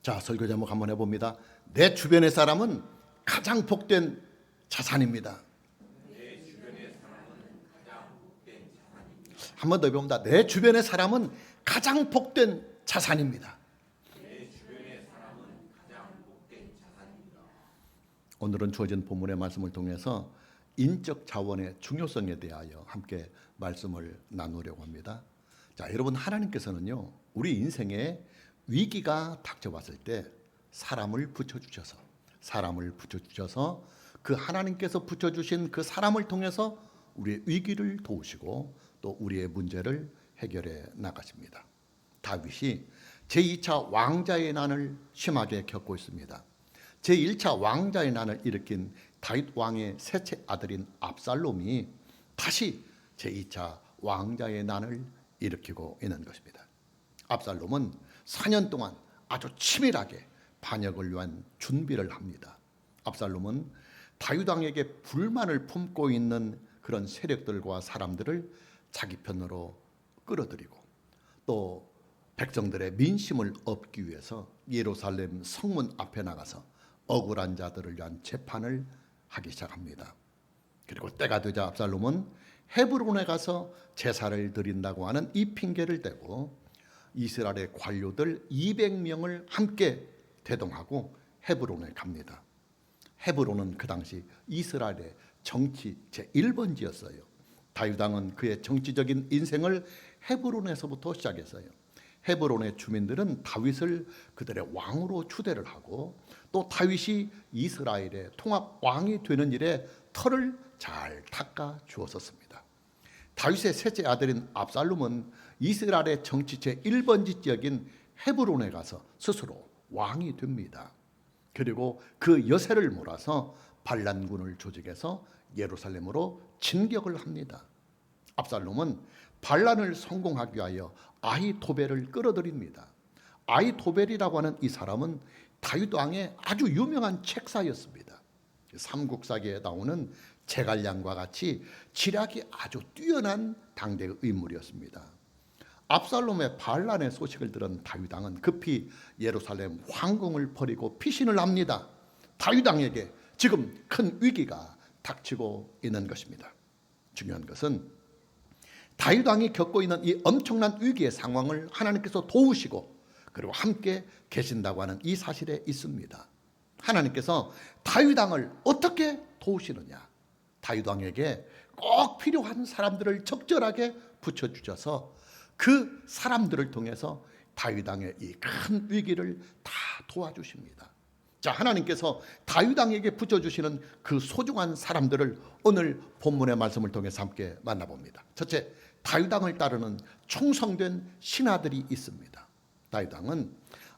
자, 설교 제목 한번 해봅니다. 내 주변의 사람은 가장 복된 자산입니다. 한 번 더 해봅니다. 내 주변의 사람은 가장 복된 자산입니다. 오늘은 주어진 본문의 말씀을 통해서 인적 자원의 중요성에 대하여 함께 말씀을 나누려고 합니다. 자, 여러분, 하나님께서는요, 우리 인생에 위기가 닥쳐왔을 때 사람을 붙여주셔서 그 하나님께서 붙여주신 그 사람을 통해서 우리의 위기를 도우시고 또 우리의 문제를 해결해 나가십니다. 다윗이 제2차 왕자의 난을 심하게 겪고 있습니다. 제1차 왕자의 난을 일으킨 다윗 왕의 셋째 아들인 압살롬이 다시 제2차 왕자의 난을 일으키고 있는 것입니다. 압살롬은 4년 동안 아주 치밀하게 반역을 위한 준비를 합니다. 압살롬은 다윗 왕에게 불만을 품고 있는 그런 세력들과 사람들을 자기 편으로 끌어들이고 또 백성들의 민심을 얻기 위해서 예루살렘 성문 앞에 나가서 억울한 자들을 위한 재판을 하기 시작합니다. 그리고 때가 되자 압살롬은 헤브론에 가서 제사를 드린다고 하는 이 핑계를 대고 이스라엘의 관료들 200명을 함께 대동하고 헤브론에 갑니다. 헤브론은 그 당시 이스라엘의 정치 제1번지였어요. 다윗 왕은 그의 정치적인 인생을 헤브론에서부터 시작했어요. 헤브론의 주민들은 다윗을 그들의 왕으로 추대를 하고 또 다윗이 이스라엘의 통합 왕이 되는 일에 터를 잘 닦아 주었었습니다. 다윗의 셋째 아들인 압살롬은 이스라엘의 정치 제1번지 지역인 헤브론에 가서 스스로 왕이 됩니다. 그리고 그 여세를 몰아서 반란군을 조직해서 예루살렘으로 진격을 합니다. 압살롬은 반란을 성공하기 위하여 아히토벨을 끌어들입니다. 아히토벨이라고 하는 이 사람은 다윗 왕의 아주 유명한 책사였습니다. 삼국사기에 나오는 제갈량과 같이 지략이 아주 뛰어난 당대의 인물이었습니다. 압살롬의 반란의 소식을 들은 다윗 왕은 급히 예루살렘 황궁을 버리고 피신을 합니다. 다윗 왕에게 지금 큰 위기가 닥치고 있는 것입니다. 중요한 것은 다윗 왕이 겪고 있는 이 엄청난 위기의 상황을 하나님께서 도우시고 그리고 함께 계신다고 하는 이 사실에 있습니다. 하나님께서 다윗 왕을 어떻게 도우시느냐? 다윗 왕에게 꼭 필요한 사람들을 적절하게 붙여주셔서 그 사람들을 통해서 다윗 왕의 이 큰 위기를 다 도와주십니다. 자, 하나님께서 다윗 왕에게 붙여주시는 그 소중한 사람들을 오늘 본문의 말씀을 통해서 함께 만나봅니다. 첫째, 다윗 왕을 따르는 충성된 신하들이 있습니다. 다윗 왕은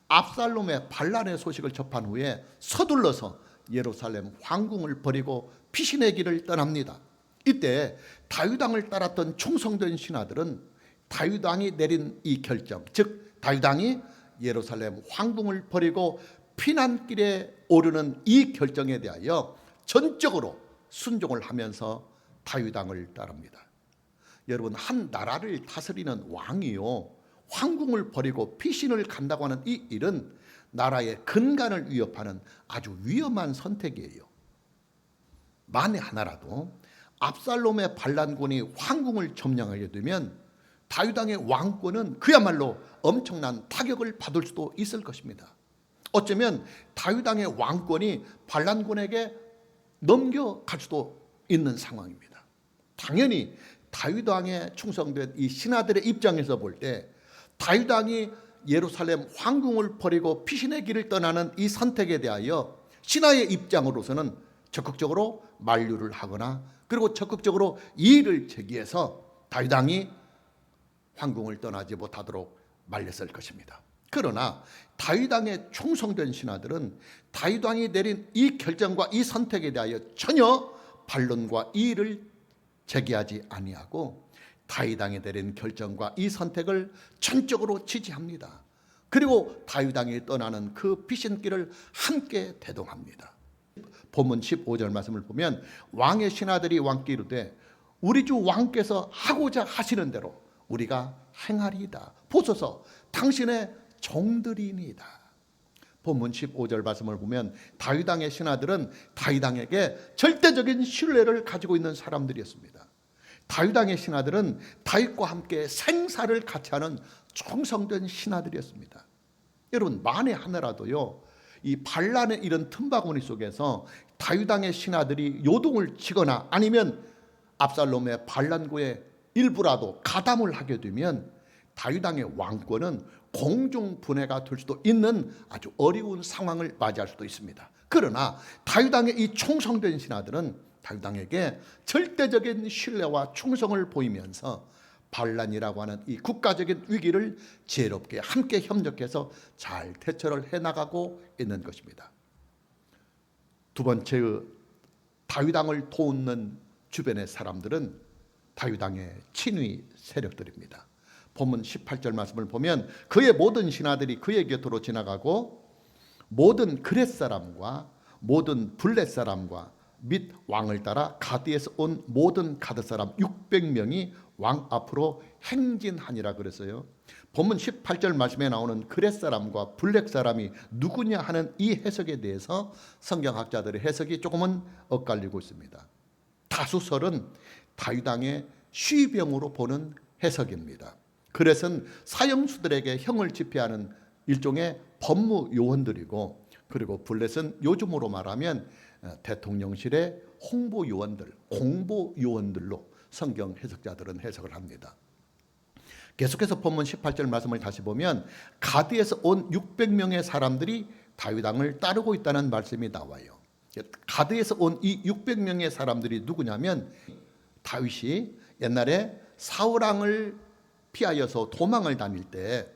압살롬의 반란의 소식을 접한 후에 서둘러서 예루살렘 황궁을 버리고 피신의 길을 떠납니다. 이때 다윗 왕을 따랐던 충성된 신하들은 다윗 왕이 내린 이 결정, 즉 다윗 왕이 예루살렘 황궁을 버리고 피난길에 오르는 이 결정에 대하여 전적으로 순종을 하면서 다윗 왕을 따릅니다. 여러분, 한 나라를 다스리는 왕이요, 황궁을 버리고 피신을 간다고 하는 이 일은 나라의 근간을 위협하는 아주 위험한 선택이에요. 만에 하나라도 압살롬의 반란군이 황궁을 점령하게 되면 다윗 왕의 왕권은 그야말로 엄청난 타격을 받을 수도 있을 것입니다. 어쩌면 다윗 왕의 왕권이 반란군에게 넘겨갈 수도 있는 상황입니다. 당연히 다윗 왕에 충성된 이 신하들의 입장에서 볼 때 다윗 왕이 예루살렘 황궁을 버리고 피신의 길을 떠나는 이 선택에 대하여 신하의 입장으로서는 적극적으로 만류를 하거나 그리고 적극적으로 이의를 제기해서 다윗 왕이 황궁을 떠나지 못하도록 말렸을 것입니다. 그러나 다윗 왕의 충성된 신하들은 다윗 왕이 내린 이 결정과 이 선택에 대하여 전혀 반론과 이의를 제기하지 아니하고 다윗 왕이 내린 결정과 이 선택을 전적으로 지지합니다. 그리고 다윗 왕이 떠나는 그 피신길을 함께 대동합니다. 본문 15절 말씀을 보면 왕의 신하들이 왕께 이르되 우리 주 왕께서 하고자 하시는 대로 우리가 행하리이다. 보소서 당신의 종들이니이다. 본문 15절 말씀을 보면 다윗 왕의 신하들은 다윗 왕에게 절대적인 신뢰를 가지고 있는 사람들이었습니다. 다윗 왕의 신하들은 다윗과 함께 생사를 같이 하는 충성된 신하들이었습니다. 여러분, 만에 하나라도요, 이 반란의 이런 틈바구니 속에서 다윗 왕의 신하들이 요동을 치거나 아니면 압살롬의 반란구의 일부라도 가담을 하게 되면 다윗 왕의 왕권은 공중분해가 될 수도 있는 아주 어려운 상황을 맞이할 수도 있습니다. 그러나 다윗 왕의 이 충성된 신하들은 다윗 왕에게 절대적인 신뢰와 충성을 보이면서 반란이라고 하는 이 국가적인 위기를 지혜롭게 함께 협력해서 잘 대처를 해나가고 있는 것입니다. 두 번째의 다윗 왕을 도우는 주변의 사람들은 다윗 왕의 친위 세력들입니다. 본문 18절 말씀을 보면 그의 모든 신하들이 그의 곁으로 지나가고 모든 그렛 사람과 모든 블렛 사람과 및 왕을 따라 가드에서 온 모든 가드 사람 600명이 왕 앞으로 행진하니라 그랬어요. 본문 18절 말씀에 나오는 그렛 사람과 블렛 사람이 누구냐 하는 이 해석에 대해서 성경학자들의 해석이 조금은 엇갈리고 있습니다. 다수설은 다윗 왕의 쉬병으로 보는 해석입니다. 그렛은 사형수들에게 형을 집행하는 일종의 법무 요원들이고, 그리고 블렛은 요즘으로 말하면 대통령실의 홍보 요원들, 공보 요원들로 성경 해석자들은 해석을 합니다. 계속해서 본문 18절 말씀을 다시 보면 가드에서 온 600명의 사람들이 다윗 왕을 따르고 있다는 말씀이 나와요. 가드에서 온 이 600명의 사람들이 누구냐면 다윗이 옛날에 사울 왕을 피하여서 도망을 다닐 때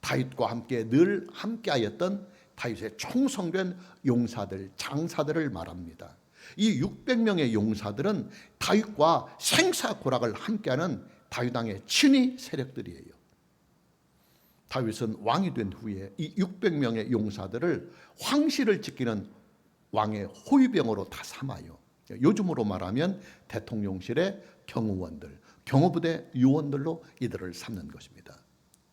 다윗과 함께 늘 함께하였던 다윗의 충성된 용사들, 장사들을 말합니다. 이 600명의 용사들은 다윗과 생사고락을 함께하는 다윗 왕의 친위 세력들이에요. 다윗은 왕이 된 후에 이 600명의 용사들을 황실을 지키는 왕의 호위병으로 다 삼아요. 요즘으로 말하면 대통령실의 경호원들, 경호부대 요원들로 이들을 삼는 것입니다.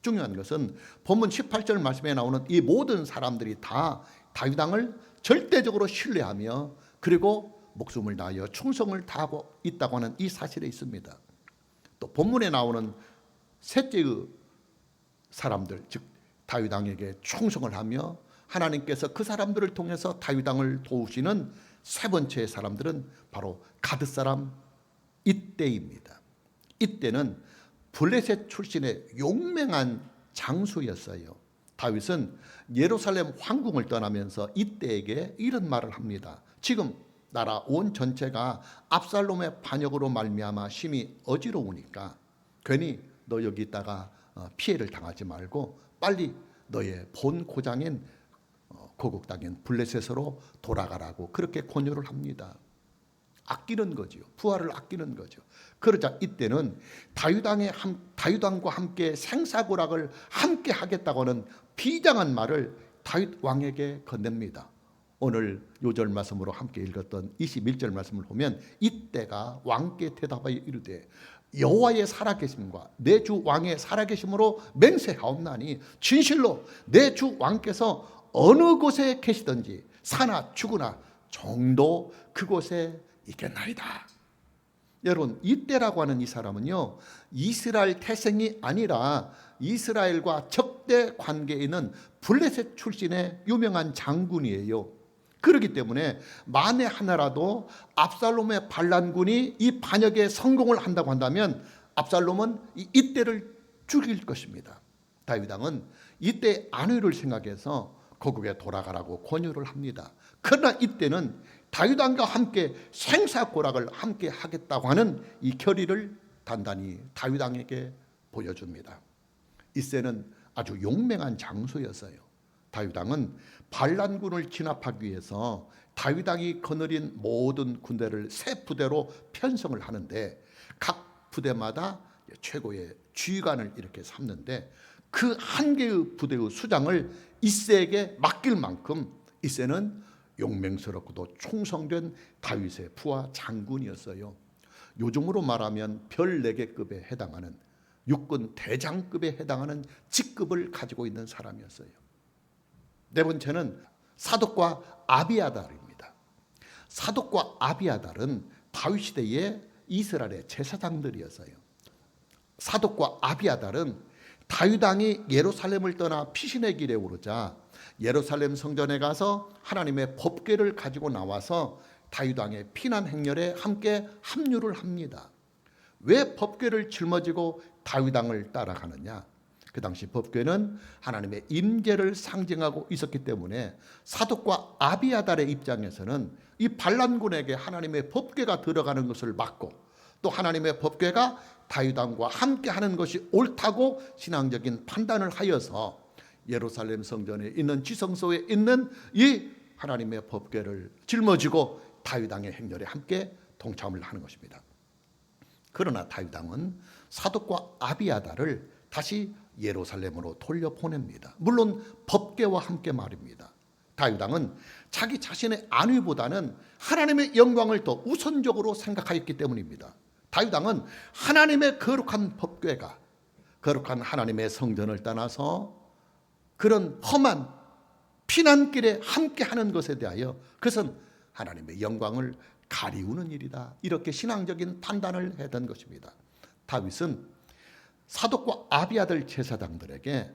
중요한 것은 본문 18절 말씀에 나오는 이 모든 사람들이 다 다윗 왕을 절대적으로 신뢰하며 그리고 목숨을 다하여 충성을 다하고 있다고 하는 이 사실에 있습니다. 또 본문에 나오는 셋째의 사람들, 즉 다윗 왕에게 충성을 하며 하나님께서 그 사람들을 통해서 다윗 왕을 도우시는 세 번째 사람들은 바로 가드 사람 이때입니다. 이때는 블레셋 출신의 용맹한 장수였어요. 다윗은 예루살렘 황궁을 떠나면서 이때에게 이런 말을 합니다. 지금 나라 온 전체가 압살롬의 반역으로 말미암아 심히 어지러우니까 괜히 너 여기 있다가 피해를 당하지 말고 빨리 너의 본 고장인 고국 땅인 블레셋으로 돌아가라고 그렇게 권유를 합니다. 아끼는 거죠. 부하를 아끼는 거죠. 그러자 이때는 다윗 왕과 함께 생사고락을 함께 하겠다고 하는 비장한 말을 다윗 왕에게 건넵니다. 오늘 요절 말씀으로 함께 읽었던 21절 말씀을 보면 이때가 왕께 대답하여 이르되 여호와의 살아계심과 내 주 왕의 살아계심으로 맹세하옵나니 진실로 내 주 왕께서 어느 곳에 계시든지 사나 죽으나 정도 그곳에 있겠나이다. 여러분, 이때라고 하는 이 사람은요, 이스라엘 태생이 아니라 이스라엘과 적대 관계에 있는 블레셋 출신의 유명한 장군이에요. 그렇기 때문에 만에 하나라도 압살롬의 반란군이 이 반역에 성공을 한다고 한다면 압살롬은 이때를 죽일 것입니다. 다윗 왕은 이때 안위를 생각해서 고국에 돌아가라고 권유를 합니다. 그러나 이때는 다윗 왕과 함께 생사고락을 함께 하겠다고 하는 이 결의를 단단히 다윗 왕에게 보여줍니다. 이새는 아주 용맹한 장수였어요. 다윗 왕은 반란군을 진압하기 위해서 다윗 왕이 거느린 모든 군대를 세 부대로 편성을 하는데 각 부대마다 최고의 지휘관을 이렇게 삼는데 그 한 개의 부대의 수장을 이새에게 맡길 만큼 이새는 용맹스럽고도 충성된 다윗의 부하 장군이었어요. 요즘으로 말하면 별 4개급에 해당하는 육군 대장급에 해당하는 직급을 가지고 있는 사람이었어요. 네 번째는 사독과 아비아달입니다. 사독과 아비아달은 다윗 시대의 이스라엘의 제사장들이었어요. 사독과 아비아달은 다윗 왕이 예루살렘을 떠나 피신의 길에 오르자 예루살렘 성전에 가서 하나님의 법궤를 가지고 나와서 다윗 왕의 피난 행렬에 함께 합류를 합니다. 왜 법궤를 짊어지고 다윗 왕을 따라가느냐? 그 당시 법궤는 하나님의 임재를 상징하고 있었기 때문에 사독과 아비아달의 입장에서는 이 반란군에게 하나님의 법궤가 들어가는 것을 막고 또 하나님의 법궤가 다윗 왕과 함께 하는 것이 옳다고 신앙적인 판단을 하여서 예루살렘 성전에 있는 지성소에 있는 이 하나님의 법궤를 짊어지고 다윗 왕의 행렬에 함께 동참을 하는 것입니다. 그러나 다윗 왕은 사독과 아비아달을 다시 예루살렘으로 돌려보냅니다. 물론 법궤와 함께 말입니다. 다윗 왕은 자기 자신의 안위보다는 하나님의 영광을 더 우선적으로 생각하였기 때문입니다. 다윗 왕은 하나님의 거룩한 법궤가 거룩한 하나님의 성전을 떠나서 그런 험한 피난길에 함께하는 것에 대하여 그것은 하나님의 영광을 가리우는 일이다. 이렇게 신앙적인 판단을 했던 것입니다. 다윗은 사독과 아비아들 제사장들에게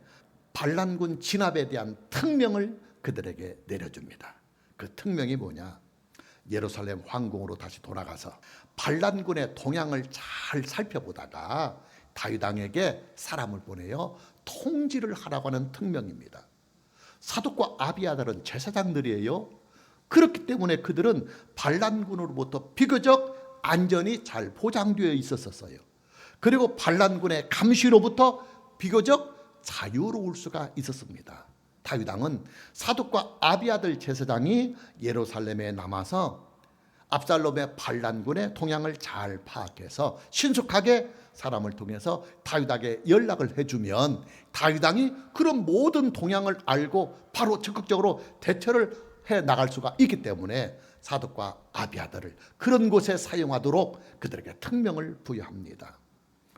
반란군 진압에 대한 특명을 그들에게 내려줍니다. 그 특명이 뭐냐? 예루살렘 황궁으로 다시 돌아가서 반란군의 동향을 잘 살펴보다가 다윗 왕에게 사람을 보내어 통지를 하라고 하는 특명입니다. 사독과 아비아달은 제사장들이에요. 그렇기 때문에 그들은 반란군으로부터 비교적 안전이 잘 보장되어 있었어요. 그리고 반란군의 감시로부터 비교적 자유로울 수가 있었습니다. 다윗 왕은 사독과 아비아들 제사장이 예루살렘에 남아서 압살롬의 반란군의 동향을 잘 파악해서 신속하게 사람을 통해서 다윗에게 연락을 해주면 다윗 왕이 그런 모든 동향을 알고 바로 적극적으로 대처를 해 나갈 수가 있기 때문에 사독과 아비아달을 그런 곳에 사용하도록 그들에게 특명을 부여합니다.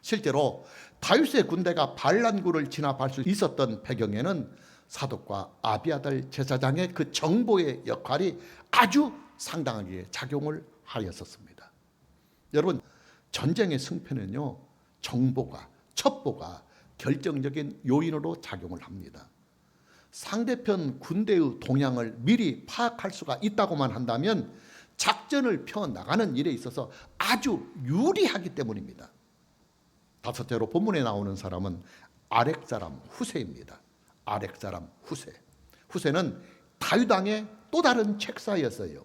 실제로 다윗의 군대가 반란군을 진압할 수 있었던 배경에는 사독과 아비아달 제사장의 그 정보의 역할이 아주 상당하게 작용을 하였었습니다. 여러분, 전쟁의 승패는요, 정보가, 첩보가 결정적인 요인으로 작용을 합니다. 상대편 군대의 동향을 미리 파악할 수가 있다고만 한다면 작전을 펴나가는 일에 있어서 아주 유리하기 때문입니다. 다섯째로 본문에 나오는 사람은 아렉 사람 후세입니다. 아렉 사람 후세. 후세는 다윗 왕의 또 다른 책사였어요.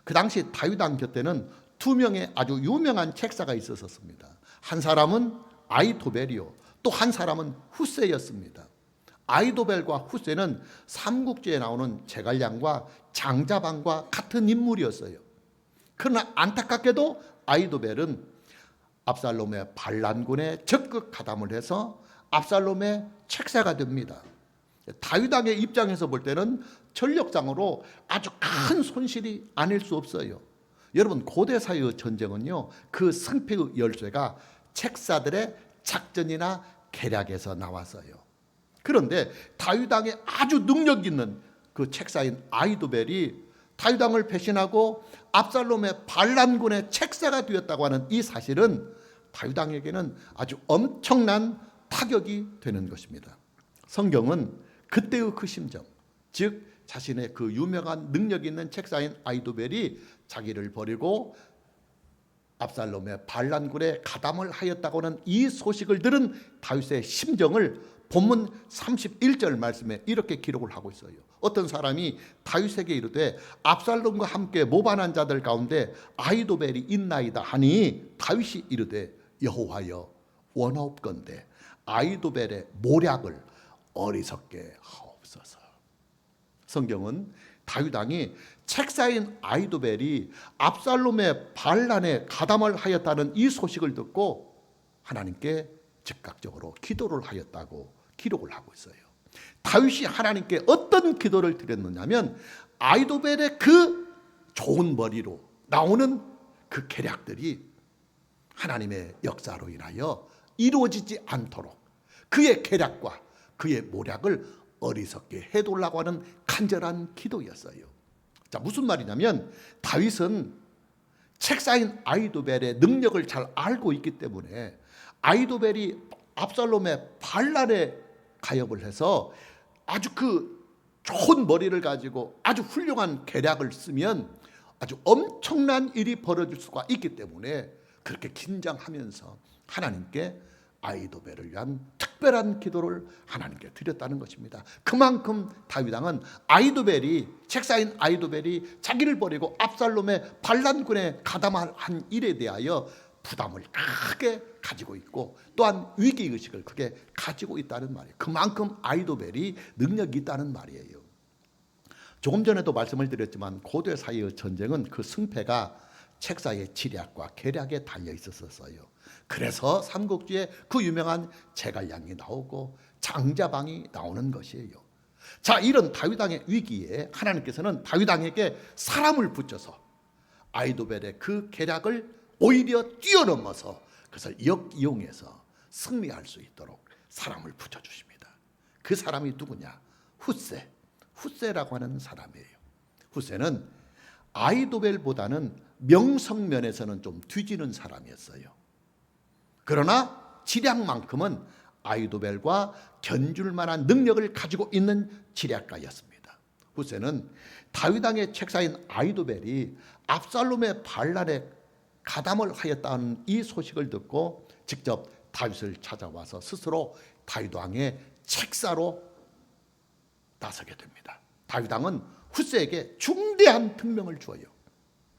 그 당시 다윗 왕 곁에는 두 명의 아주 유명한 책사가 있었습니다. 한 사람은 아히도벨이요, 또 한 사람은 후세였습니다. 아히도벨과 후세는 삼국지에 나오는 제갈량과 장자방과 같은 인물이었어요. 그러나 안타깝게도 아히도벨은 압살롬의 반란군에 적극 가담을 해서 압살롬의 책사가 됩니다. 다윗 왕의 입장에서 볼 때는 전력상으로 아주 큰 손실이 아닐 수 없어요. 여러분, 고대사의 전쟁은요, 그 승패의 열쇠가 책사들의 작전이나 계략에서 나왔어요. 그런데 다윗 왕의 아주 능력 있는 그 책사인 아히도벨이 다윗 왕을 배신하고 압살롬의 반란군의 책사가 되었다고 하는 이 사실은 다윗 왕에게는 아주 엄청난 타격이 되는 것입니다. 성경은 그때의 그 심정, 즉 자신의 그 유명한 능력 있는 책사인 아히도벨이 자기를 버리고 압살롬의 반란군에 가담을 하였다고 하는 이 소식을 들은 다윗의 심정을 본문 31절 말씀에 이렇게 기록을 하고 있어요. 어떤 사람이 다윗에게 이르되 압살롬과 함께 모반한 자들 가운데 아히도벨이 있나이다 하니 다윗이 이르되 여호와여 원하옵건대 아히도벨의 모략을 어리석게 하옵소서. 성경은 다윗 왕이 책사인 아히도벨이 압살롬의 반란에 가담을 하였다는 이 소식을 듣고 하나님께 즉각적으로 기도를 하였다고 기록을 하고 있어요. 다윗이 하나님께 어떤 기도를 드렸느냐면 아히도벨의 그 좋은 머리로 나오는 그 계략들이 하나님의 역사로 인하여 이루어지지 않도록 그의 계략과 그의 모략을 어리석게 해달라고 하는 간절한 기도였어요. 자, 무슨 말이냐면 다윗은 책사인 아히도벨의 능력을 잘 알고 있기 때문에 아히도벨이 압살롬의 반란에 가역을 해서 아주 그 좋은 머리를 가지고 아주 훌륭한 계략을 쓰면 아주 엄청난 일이 벌어질 수가 있기 때문에 그렇게 긴장하면서 하나님께 아히도벨을 위한 특별한 기도를 하나님께 드렸다는 것입니다. 그만큼 다윗 왕은 아히도벨이 책사인 아히도벨이 자기를 버리고 압살롬의 반란군에 가담한 일에 대하여 부담을 크게 가지고 있고 또한 위기의식을 크게 가지고 있다는 말이에요. 그만큼 아히도벨이 능력이 있다는 말이에요. 조금 전에도 말씀을 드렸지만 고대 사이의 전쟁은 그 승패가 책사의 지략과 계략에 달려 있었어요. 그래서 삼국지에 그 유명한 제갈량이 나오고 장자방이 나오는 것이에요. 자, 이런 다윗 왕의 위기에 하나님께서는 다윗 왕에게 사람을 붙여서 아히도벨의 그 계략을 오히려 뛰어넘어서 그것을 역이용해서 승리할 수 있도록 사람을 붙여주십니다. 그 사람이 누구냐? 후세라고 하는 사람이에요. 후세는 아히도벨보다는 명성면에서는 좀 뒤지는 사람이었어요. 그러나 지략만큼은 아히도벨과 견줄 만한 능력을 가지고 있는 지략가였습니다. 후세는 다윗 왕의 책사인 아히도벨이 압살롬의 반란에 가담을 하였다는 이 소식을 듣고 직접 다윗을 찾아와서 스스로 다윗 왕의 책사로 나서게 됩니다. 다윗 왕은 후세에게 중대한 특명을 주어요.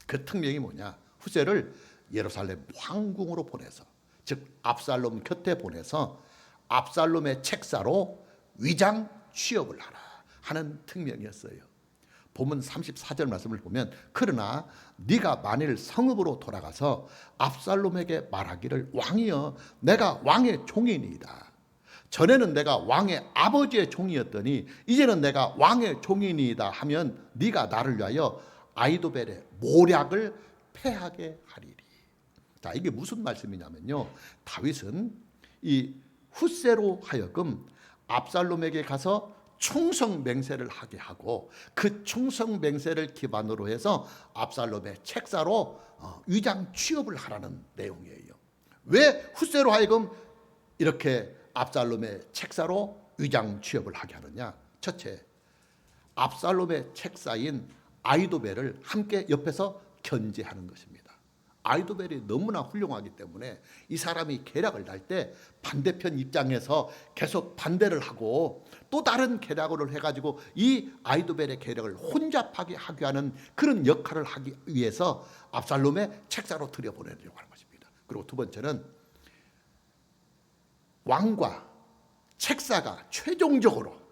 그 특명이 뭐냐? 후세를 예루살렘 황궁으로 보내서, 즉 압살롬 곁에 보내서 압살롬의 책사로 위장 취업을 하라 하는 특명이었어요. 본문 34절 말씀을 보면 그러나 네가 만일 성읍으로 돌아가서 압살롬에게 말하기를 왕이여 내가 왕의 종이니이다. 전에는 내가 왕의 아버지의 종이었더니 이제는 내가 왕의 종이니이다 하면 네가 나를 위하여 아히도벨의 모략을 패하게 하리리. 자, 이게 무슨 말씀이냐면요, 다윗은 이 후세로 하여금 압살롬에게 가서 충성 맹세를 하게 하고 그 충성 맹세를 기반으로 해서 압살롬의 책사로 위장 취업을 하라는 내용이에요. 왜 후세로 하여금 이렇게 압살롬의 책사로 위장 취업을 하게 하느냐? 첫째, 압살롬의 책사인 아히도벨을 함께 옆에서 견제하는 것입니다. 아히도벨이 너무나 훌륭하기 때문에 이 사람이 계략을 날 때 반대편 입장에서 계속 반대를 하고 또 다른 계략을 해가지고 이 아히도벨의 계략을 혼잡하게 하게 하는 그런 역할을 하기 위해서 압살롬의 책사로 들여보내려고 하는 것입니다. 그리고 두 번째는 왕과 책사가 최종적으로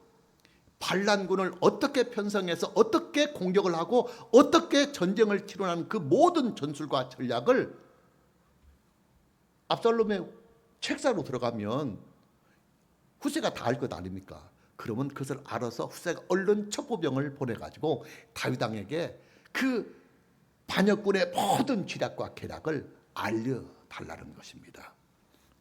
반란군을 어떻게 편성해서 어떻게 공격을 하고 어떻게 전쟁을 치르는 그 모든 전술과 전략을 압살롬의 책사로 들어가면 후세가 다 알 것 아닙니까? 그러면 그것을 알아서 후세가 얼른 첩보병을 보내가지고 다윗 왕에게 그 반역군의 모든 지략과 계략을 알려달라는 것입니다.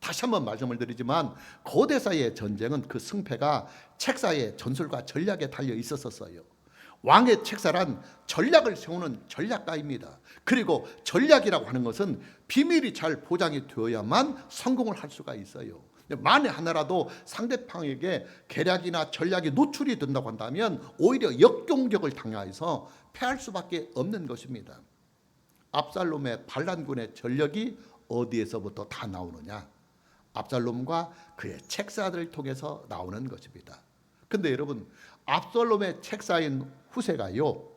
다시 한번 말씀을 드리지만 고대사의 전쟁은 그 승패가 책사의 전술과 전략에 달려 있었어요. 왕의 책사란 전략을 세우는 전략가입니다. 그리고 전략이라고 하는 것은 비밀이 잘 보장이 되어야만 성공을 할 수가 있어요. 만에 하나라도 상대방에게 계략이나 전략이 노출이 된다고 한다면 오히려 역공격을 당해서 패할 수밖에 없는 것입니다. 압살롬의 반란군의 전력이 어디에서부터 다 나오느냐? 압살롬과 그의 책사들을 통해서 나오는 것입니다. 근데 여러분, 압살롬의 책사인 후세가요,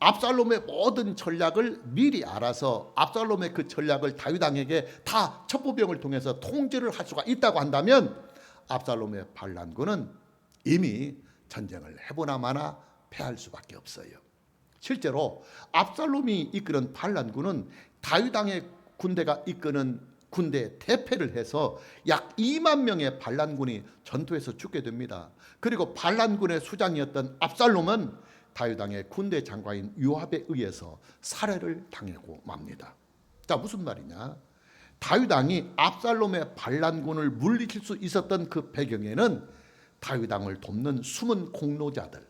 압살롬의 모든 전략을 미리 알아서 압살롬의 그 전략을 다윗 왕에게 다 첩보병을 통해서 통제를 할 수가 있다고 한다면 압살롬의 반란군은 이미 전쟁을 해보나 마나 패할 수밖에 없어요. 실제로 압살롬이 이끄는 반란군은 다윗 왕의 군대가 이끄는 군대 대패를 해서 약 2만 명의 반란군이 전투에서 죽게 됩니다. 그리고 반란군의 수장이었던 압살롬은 다윗 왕의 군대 장관인 요압에 의해서 살해를 당하고 맙니다. 자, 무슨 말이냐? 다윗 왕이 압살롬의 반란군을 물리칠 수 있었던 그 배경에는 다윗 왕을 돕는 숨은 공로자들,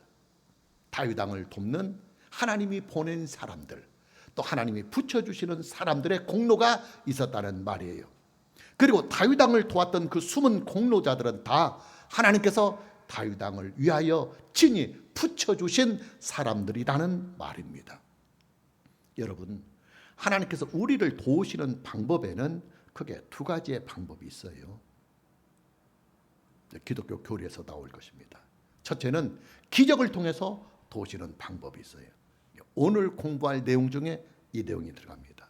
다윗 왕을 돕는 하나님이 보낸 사람들, 또 하나님이 붙여주시는 사람들의 공로가 있었다는 말이에요. 그리고 다윗 왕을 도왔던 그 숨은 공로자들은 다 하나님께서 다윗 왕을 위하여 친히 붙여주신 사람들이라는 말입니다. 여러분, 하나님께서 우리를 도우시는 방법에는 크게 두 가지의 방법이 있어요. 기독교 교리에서 나올 것입니다. 첫째는 기적을 통해서 도우시는 방법이 있어요. 오늘 공부할 내용 중에 이 내용이 들어갑니다.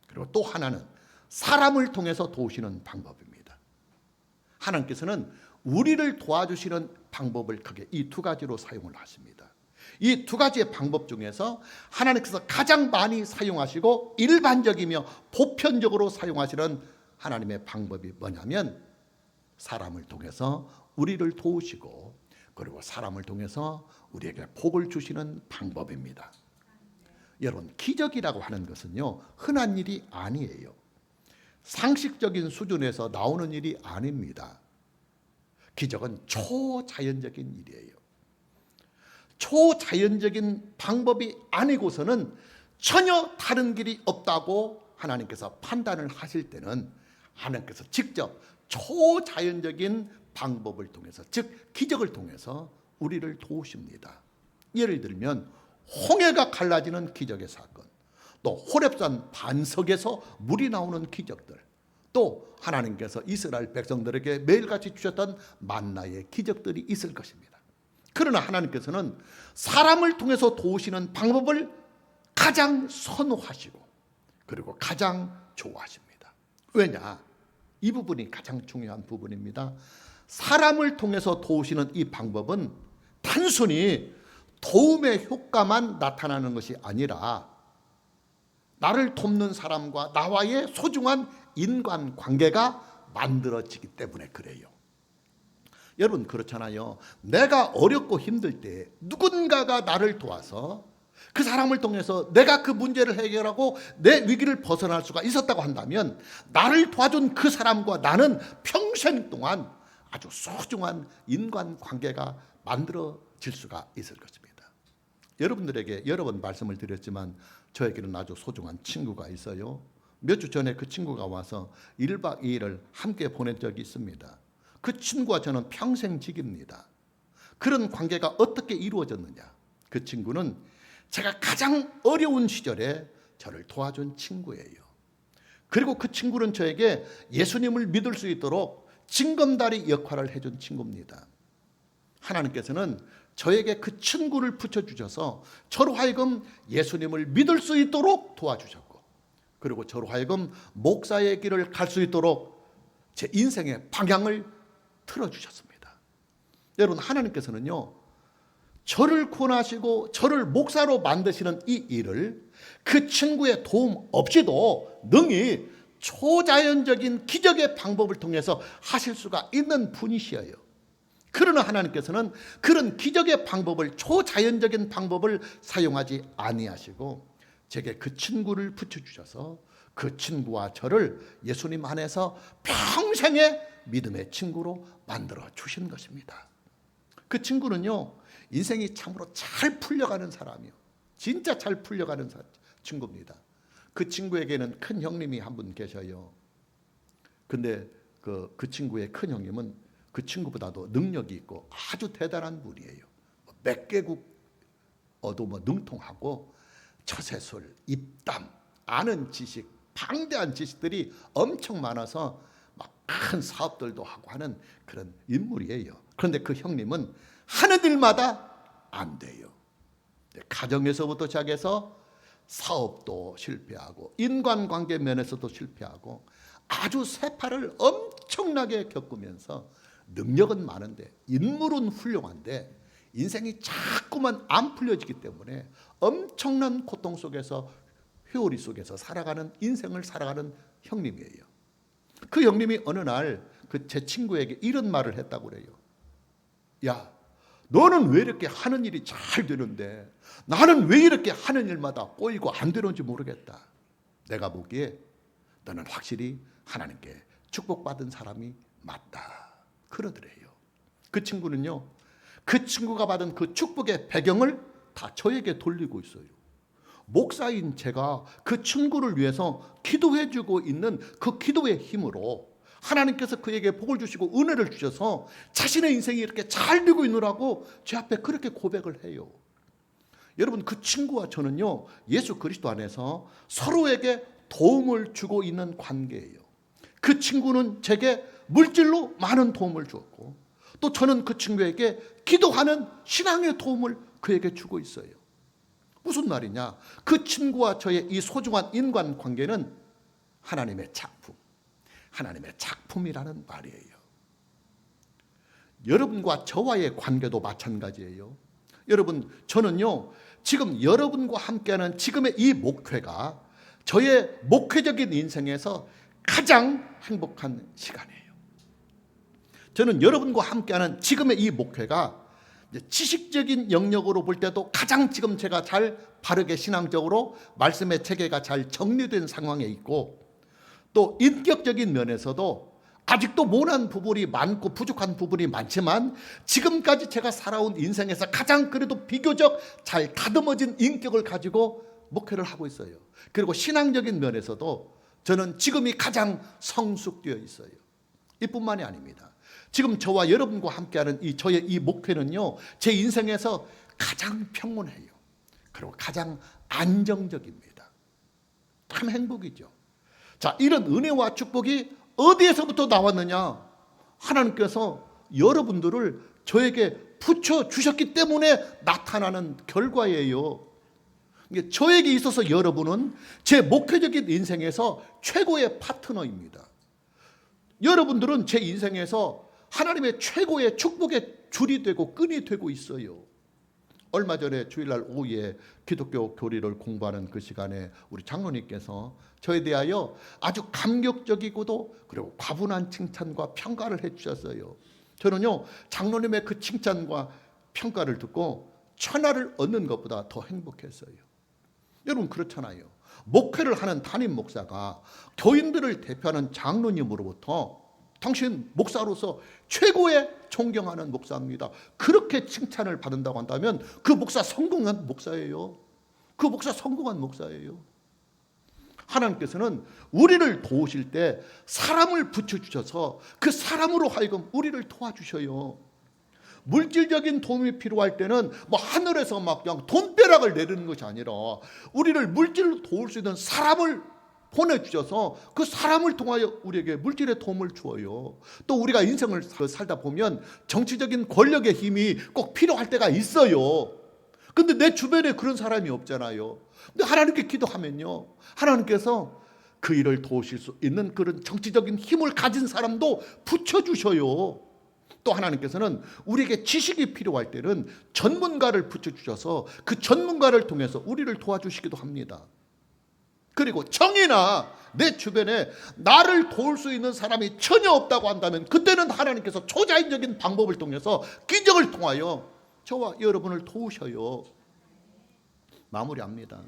그리고 또 하나는 사람을 통해서 도우시는 방법입니다. 하나님께서는 우리를 도와주시는 방법을 크게 이 두 가지로 사용을 하십니다. 이 두 가지의 방법 중에서 하나님께서 가장 많이 사용하시고 일반적이며 보편적으로 사용하시는 하나님의 방법이 뭐냐면 사람을 통해서 우리를 도우시고 그리고 사람을 통해서 우리에게 복을 주시는 방법입니다. 여러분, 기적이라고 하는 것은요, 흔한 일이 아니에요. 상식적인 수준에서 나오는 일이 아닙니다. 기적은 초자연적인 일이에요. 초자연적인 방법이 아니고서는 전혀 다른 길이 없다고 하나님께서 판단을 하실 때는 하나님께서 직접 초자연적인 방법을 통해서, 즉 기적을 통해서 우리를 도우십니다. 예를 들면 홍해가 갈라지는 기적의 사건, 또 호렙산 반석에서 물이 나오는 기적들, 또 하나님께서 이스라엘 백성들에게 매일같이 주셨던 만나의 기적들이 있을 것입니다. 그러나 하나님께서는 사람을 통해서 도우시는 방법을 가장 선호하시고 그리고 가장 좋아하십니다. 왜냐? 이 부분이 가장 중요한 부분입니다. 사람을 통해서 도우시는 이 방법은 단순히 도움의 효과만 나타나는 것이 아니라 나를 돕는 사람과 나와의 소중한 인간관계가 만들어지기 때문에 그래요. 여러분, 그렇잖아요. 내가 어렵고 힘들 때 누군가가 나를 도와서 그 사람을 통해서 내가 그 문제를 해결하고 내 위기를 벗어날 수가 있었다고 한다면 나를 도와준 그 사람과 나는 평생 동안 아주 소중한 인간관계가 만들어질 수가 있을 것입니다. 여러분들에게 여러 번 말씀을 드렸지만 저에게는 아주 소중한 친구가 있어요. 몇 주 전에 그 친구가 와서 1박 2일을 함께 보낸 적이 있습니다. 그 친구와 저는 평생직입니다. 그런 관계가 어떻게 이루어졌느냐? 그 친구는 제가 가장 어려운 시절에 저를 도와준 친구예요. 그리고 그 친구는 저에게 예수님을 믿을 수 있도록 징검다리 역할을 해준 친구입니다. 하나님께서는 저에게 그 친구를 붙여주셔서 저로 하여금 예수님을 믿을 수 있도록 도와주셨고, 그리고 저로 하여금 목사의 길을 갈 수 있도록 제 인생의 방향을 틀어주셨습니다. 여러분, 하나님께서는요, 저를 구원하시고 저를 목사로 만드시는 이 일을 그 친구의 도움 없이도 능히 초자연적인 기적의 방법을 통해서 하실 수가 있는 분이시여요. 그러나 하나님께서는 그런 기적의 방법을, 초자연적인 방법을 사용하지 아니하시고 제게 그 친구를 붙여주셔서 그 친구와 저를 예수님 안에서 평생의 믿음의 친구로 만들어 주신 것입니다. 그 친구는요, 인생이 참으로 잘 풀려가는 사람이요, 진짜 잘 풀려가는 친구입니다. 그 친구에게는 큰 형님이 한 분 계셔요. 근데 그 친구의 큰 형님은 그 친구보다도 능력이 있고 아주 대단한 분이에요. 몇 개국 어도 능통하고 처세술, 입담, 아는 지식, 방대한 지식들이 엄청 많아서 막 큰 사업들도 하고 하는 그런 인물이에요. 그런데 그 형님은 하는 일마다 안 돼요. 가정에서부터 시작해서 사업도 실패하고 인간관계 면에서도 실패하고 아주 세파를 엄청나게 겪으면서 능력은 많은데 인물은 훌륭한데 인생이 자꾸만 안 풀려지기 때문에 엄청난 고통 속에서, 회오리 속에서 살아가는, 인생을 살아가는 형님이에요. 그 형님이 어느 날 그 제 친구에게 이런 말을 했다고 그래요. 야, 너는 왜 이렇게 하는 일이 잘 되는데 나는 왜 이렇게 하는 일마다 꼬이고 안 되는지 모르겠다. 내가 보기에 너는 확실히 하나님께 축복받은 사람이 맞다. 그러더래요. 그 친구는요, 그 친구가 받은 그 축복의 배경을 다 저에게 돌리고 있어요. 목사인 제가 그 친구를 위해서 기도해주고 있는 그 기도의 힘으로 하나님께서 그에게 복을 주시고 은혜를 주셔서 자신의 인생이 이렇게 잘 되고 있느라고 제 앞에 그렇게 고백을 해요. 여러분, 그 친구와 저는요, 예수 그리스도 안에서 서로에게 도움을 주고 있는 관계예요. 그 친구는 제게 물질로 많은 도움을 주었고, 또 저는 그 친구에게 기도하는 신앙의 도움을 그에게 주고 있어요. 무슨 말이냐? 그 친구와 저의 이 소중한 인간관계는 하나님의 작품, 하나님의 작품이라는 말이에요. 여러분과 저와의 관계도 마찬가지예요. 여러분, 저는요, 지금 여러분과 함께하는 지금의 이 목회가 저의 목회적인 인생에서 가장 행복한 시간이에요. 저는 여러분과 함께하는 지금의 이 목회가 지식적인 영역으로 볼 때도 가장 지금 제가 잘 바르게 신앙적으로 말씀의 체계가 잘 정리된 상황에 있고, 또 인격적인 면에서도 아직도 모난 부분이 많고 부족한 부분이 많지만 지금까지 제가 살아온 인생에서 가장 그래도 비교적 잘 다듬어진 인격을 가지고 목회를 하고 있어요. 그리고 신앙적인 면에서도 저는 지금이 가장 성숙되어 있어요. 이뿐만이 아닙니다. 지금 저와 여러분과 함께하는 저의 이 목회는요, 제 인생에서 가장 평온해요. 그리고 가장 안정적입니다. 참 행복이죠. 자, 이런 은혜와 축복이 어디에서부터 나왔느냐? 하나님께서 여러분들을 저에게 붙여주셨기 때문에 나타나는 결과예요. 저에게 있어서 여러분은 제 목회적인 인생에서 최고의 파트너입니다. 여러분들은 제 인생에서 하나님의 최고의 축복의 줄이 되고 끈이 되고 있어요. 얼마 전에 주일날 오후에 기독교 교리를 공부하는 그 시간에 우리 장로님께서 저에 대하여 아주 감격적이고도 그리고 과분한 칭찬과 평가를 해주셨어요. 저는요, 장로님의 그 칭찬과 평가를 듣고 천하를 얻는 것보다 더 행복했어요. 여러분, 그렇잖아요. 목회를 하는 담임 목사가 교인들을 대표하는 장로님으로부터 당신 목사로서 최고의 존경하는 목사입니다, 그렇게 칭찬을 받는다고 한다면 그 목사 성공한 목사예요. 그 목사 성공한 목사예요. 하나님께서는 우리를 도우실 때 사람을 붙여주셔서 그 사람으로 하여금 우리를 도와주셔요. 물질적인 도움이 필요할 때는 뭐 하늘에서 막 그냥 돈벼락을 내리는 것이 아니라 우리를 물질로 도울 수 있는 사람을 보내주셔서 그 사람을 통하여 우리에게 물질의 도움을 주어요. 또 우리가 인생을 살다 보면 정치적인 권력의 힘이 꼭 필요할 때가 있어요. 근데 내 주변에 그런 사람이 없잖아요. 근데 하나님께 기도하면요, 하나님께서 그 일을 도우실 수 있는 그런 정치적인 힘을 가진 사람도 붙여주셔요. 또 하나님께서는 우리에게 지식이 필요할 때는 전문가를 붙여주셔서 그 전문가를 통해서 우리를 도와주시기도 합니다. 그리고 정의나 내 주변에 나를 도울 수 있는 사람이 전혀 없다고 한다면 그때는 하나님께서 초자연적인 방법을 통해서 기적을 통하여 저와 여러분을 도우셔요. 마무리합니다.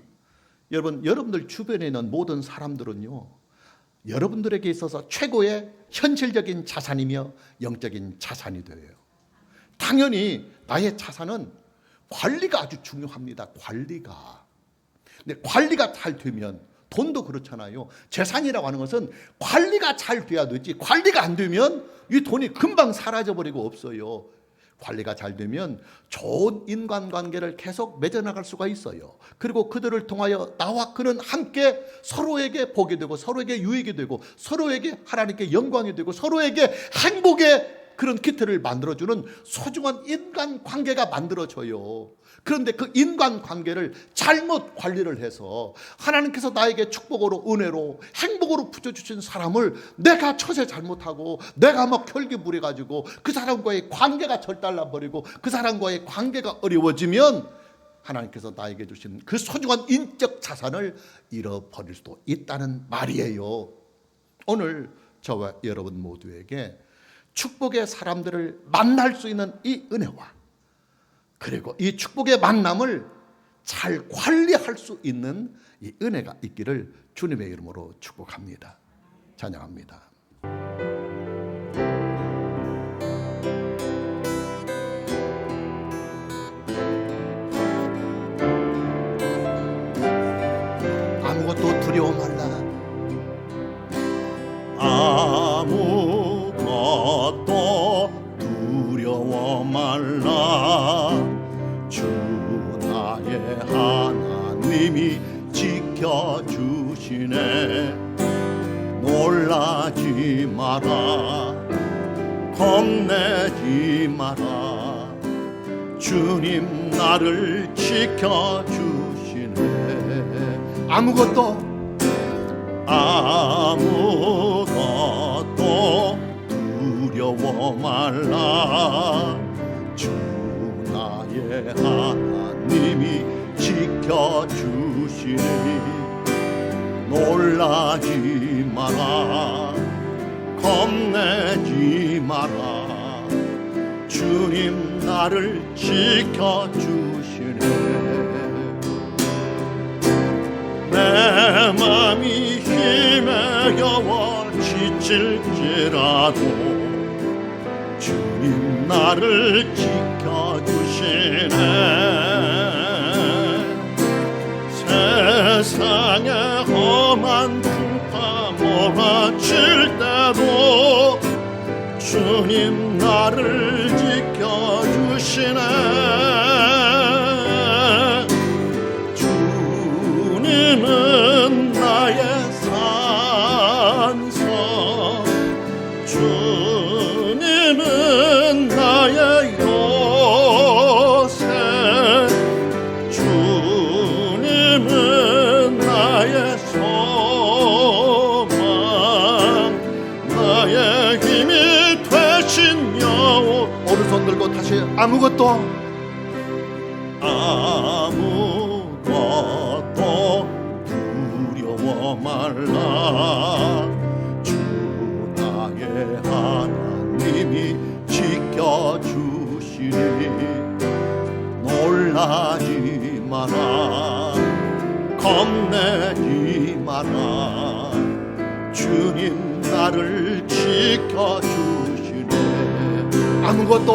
여러분, 여러분들 주변에 있는 모든 사람들은요, 여러분들에게 있어서 최고의 현실적인 자산이며 영적인 자산이 되어요. 당연히 나의 자산은 관리가 아주 중요합니다. 관리가. 근데 관리가 잘 되면, 돈도 그렇잖아요. 재산이라고 하는 것은 관리가 잘 돼야 되지, 관리가 안 되면 이 돈이 금방 사라져버리고 없어요. 관리가 잘 되면 좋은 인간관계를 계속 맺어나갈 수가 있어요. 그리고 그들을 통하여 나와 그는 함께 서로에게 복이 되고 서로에게 유익이 되고 서로에게 하나님께 영광이 되고 서로에게 행복의 그런 기틀을 만들어주는 소중한 인간관계가 만들어져요. 그런데 그 인간관계를 잘못 관리를 해서 하나님께서 나에게 축복으로 은혜로 행복으로 붙여주신 사람을 내가 처세 잘못하고 내가 막 혈기부려가지고 그 사람과의 관계가 절달나버리고 그 사람과의 관계가 어려워지면 하나님께서 나에게 주신 그 소중한 인적 자산을 잃어버릴 수도 있다는 말이에요. 오늘 저와 여러분 모두에게 축복의 사람들을 만날 수 있는 이 은혜와 그리고 이 축복의 만남을 잘 관리할 수 있는 이 은혜가 있기를 주님의 이름으로 축복합니다. 찬양합니다. 나의 하나님이 지켜주시네. 놀라지 마라, 겁내지 마라. 주님 나를 지켜주시네. 아무것도 두려워 말라. 주 나의 하나님이 지켜주시니 놀라지 마라, 겁내지 마라. 주님 나를 지켜주시네. 내 맘이 힘에 겨워 지칠지라도 주님 나를 지켜주시네. 세상에 험한 풍파 몰아칠 때도 주님 나를 지켜주시네. 주님은 나의 산성, 주님은 나의 요새, 주님은 나의 소망, 나의 힘이 되신 여호. 오른손 들고 다시 아무것도 두려워 말라. 주 나의 하나님이 지켜주시니 놀라지 마라, 겁내지 마라. 주님 나를 지켜주시네. 아무것도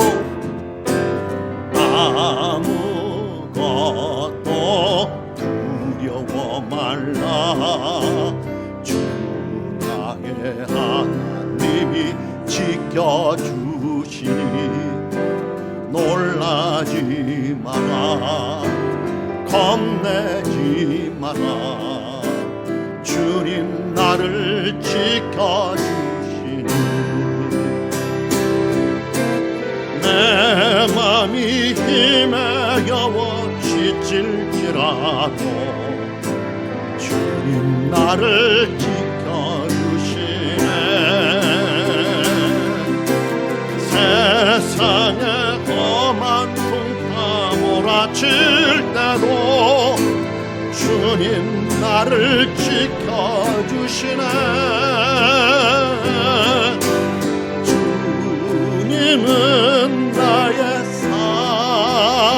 두려워 말라. 주 나의 하나님이 지켜주시니 놀라지 마라, 겁내지 마라. 주님 나를 지켜주시니 내 맘이 힘에 겨워 지칠지라도 주님 나를 지켜주시네. 세상에 험한 풍파 몰아칠 때도 주님 나를 지켜주시네. 주님은 나의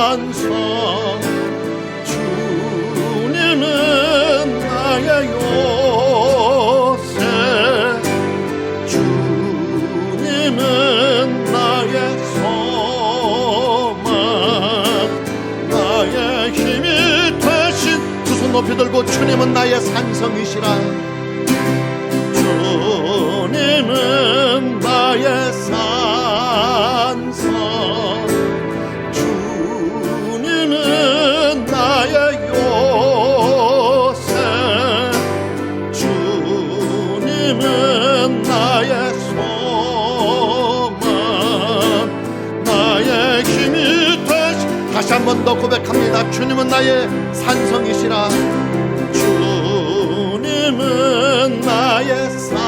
산성, 주님은 나의 요새, 주님은 나의 소망, 나의 힘이 되신. 두 손 높이 들고 주님은 나의 산성이시라. 주님은 나의 산성, 주님은 나의 요새, 주님은 나의 소망, 나의 힘이 되시. 다시 한 번 더 고백합니다. 주님은 나의 산성이시라. 주님은 나의 산성,